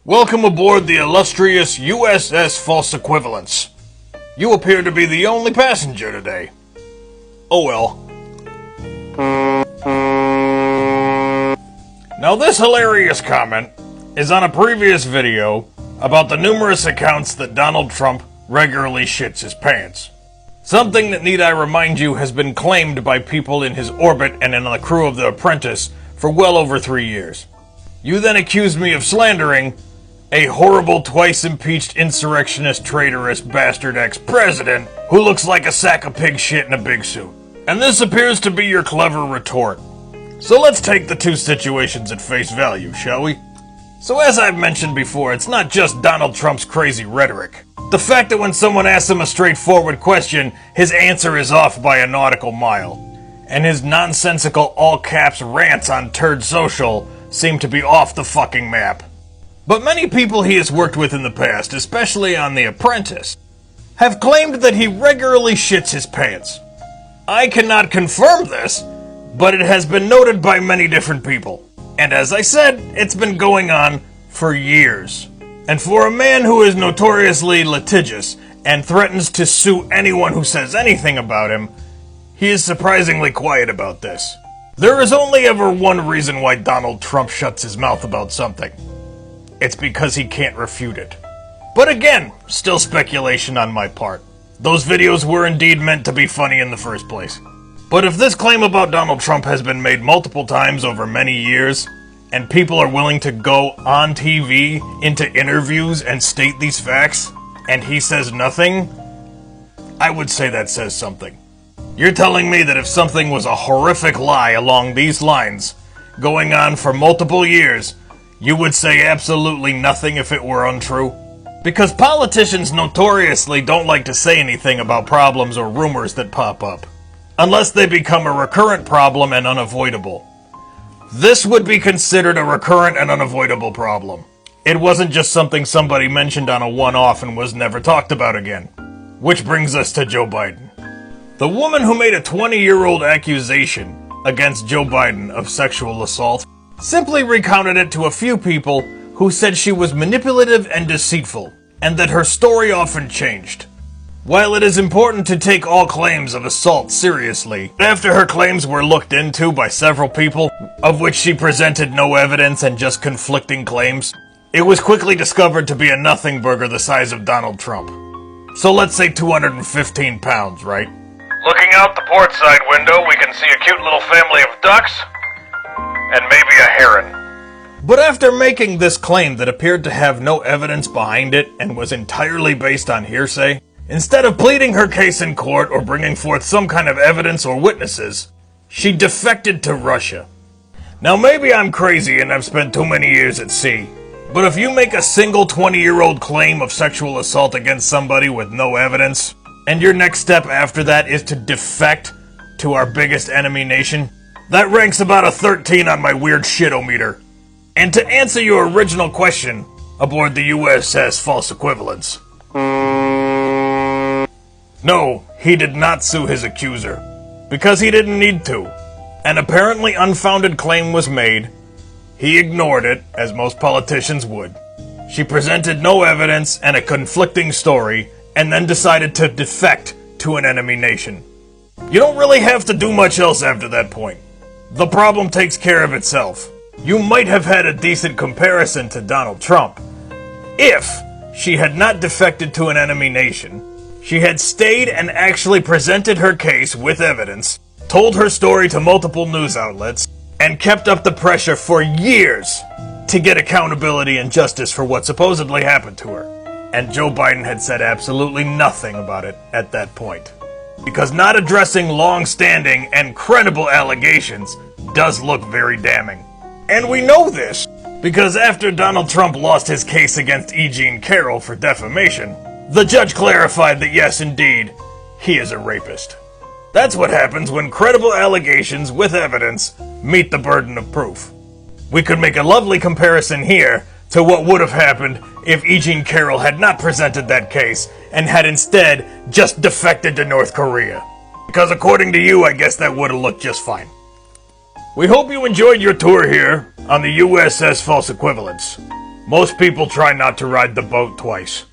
Welcome aboard the illustrious USS False Equivalence. You appear to be the only passenger today. Oh well. Now this hilarious comment is on a previous video about the numerous accounts that Donald Trump regularly shits his pants. Something that, need I remind you, has been claimed by people in his orbit and in the crew of The Apprentice for well over 3 years. You then accused me of slandering a horrible, twice-impeached, insurrectionist, traitorous, bastard ex-president who looks like a sack of pig shit in a big suit. And this appears to be your clever retort. So let's take the two situations at face value, shall we? So as I've mentioned before, it's not just Donald Trump's crazy rhetoric. The fact that when someone asks him a straightforward question, his answer is off by a nautical mile. And his nonsensical all-caps rants on Turd Social seem to be off the fucking map. But many people he has worked with in the past, especially on The Apprentice, have claimed that he regularly shits his pants. I cannot confirm this, but it has been noted by many different people. And as I said, it's been going on for years. And for a man who is notoriously litigious and threatens to sue anyone who says anything about him, he is surprisingly quiet about this. There is only ever one reason why Donald Trump shuts his mouth about something. It's because he can't refute it. But again, still speculation on my part. Those videos were indeed meant to be funny in the first place. But if this claim about Donald Trump has been made multiple times over many years, and people are willing to go on TV, into interviews, and state these facts, and he says nothing, I would say that says something. You're telling me that if something was a horrific lie along these lines, going on for multiple years, you would say absolutely nothing if it were untrue? Because politicians notoriously don't like to say anything about problems or rumors that pop up, unless they become a recurrent problem and unavoidable. This would be considered a recurrent and unavoidable problem. It wasn't just something somebody mentioned on a one-off and was never talked about again. Which brings us to Joe Biden. The woman who made a 20-year-old accusation against Joe Biden of sexual assault simply recounted it to a few people who said she was manipulative and deceitful, and that her story often changed. While it is important to take all claims of assault seriously, after her claims were looked into by several people, of which she presented no evidence and just conflicting claims, it was quickly discovered to be a nothing burger the size of Donald Trump. So let's say 215 pounds, right? Looking out the port side window, we can see a cute little family of ducks, and maybe a heron. But after making this claim that appeared to have no evidence behind it and was entirely based on hearsay, instead of pleading her case in court or bringing forth some kind of evidence or witnesses, she defected to Russia. Now maybe I'm crazy and I've spent too many years at sea, but if you make a single 20-year-old claim of sexual assault against somebody with no evidence, and your next step after that is to defect to our biggest enemy nation, that ranks about a 13 on my weird shit-o-meter. And to answer your original question aboard the USS False Equivalence, no, he did not sue his accuser, because he didn't need to. An apparently unfounded claim was made. He ignored it, as most politicians would. She presented no evidence and a conflicting story, and then decided to defect to an enemy nation. You don't really have to do much else after that point. The problem takes care of itself. You might have had a decent comparison to Donald Trump if she had not defected to an enemy nation. She had stayed and actually presented her case with evidence, told her story to multiple news outlets, and kept up the pressure for years to get accountability and justice for what supposedly happened to her. And Joe Biden had said absolutely nothing about it at that point. Because not addressing long-standing and credible allegations does look very damning. And we know this because after Donald Trump lost his case against E. Jean Carroll for defamation, the judge clarified that yes, indeed, he is a rapist. That's what happens when credible allegations with evidence meet the burden of proof. We could make a lovely comparison here to what would have happened if E. Jean Carroll had not presented that case and had instead just defected to North Korea. Because according to you, I guess that would have looked just fine. We hope you enjoyed your tour here on the USS False Equivalence. Most people try not to ride the boat twice.